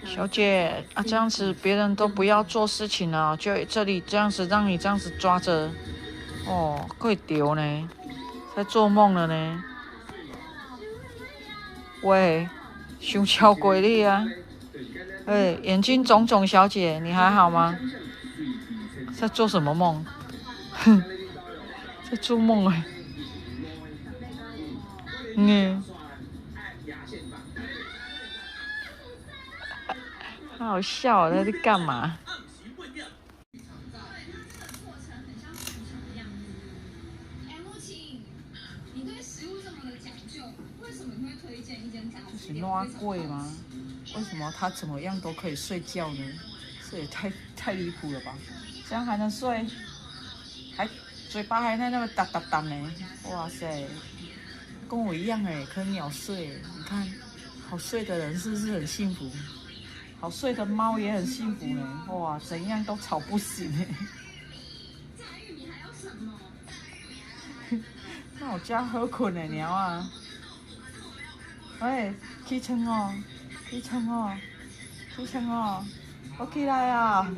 小姐啊，这样子别人都不要做事情了，就这里这样子让你这样子抓着，哦，会丢呢，在做梦了呢。喂，胸腔鬼力啊！哎，眼睛肿肿小姐，你还好吗？在做什么梦？哼，在做梦哎。好笑，在干嘛？这是哪鬼吗？为什么他怎么样都可以睡觉呢？这也太离谱了吧！这样还能睡？还嘴巴还在那么哒哒哒呢！哇塞，跟我一样哎，可以秒睡。你看，好睡的人是不是很幸福？好睡的猫也很幸福呢。哇，怎样都吵不醒哎。那我家好困的鸟啊！喂，起床哦，起床哦，起床哦，我起来啊！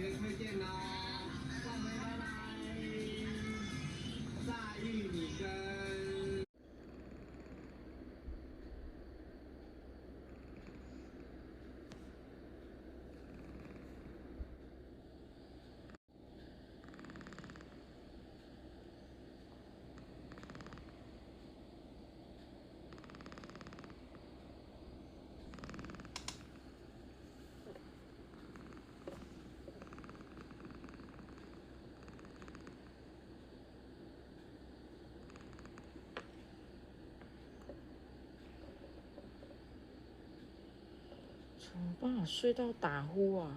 怎么办法睡到打呼啊？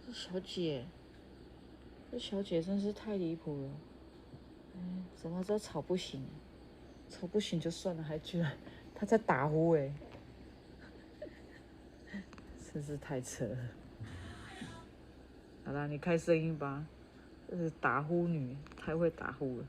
这小姐真是太离谱了。怎么都吵不醒？吵不醒就算了，还居然她在打呼哎，真是太扯了。好啦，你开声音吧。这是打呼女，太会打呼了。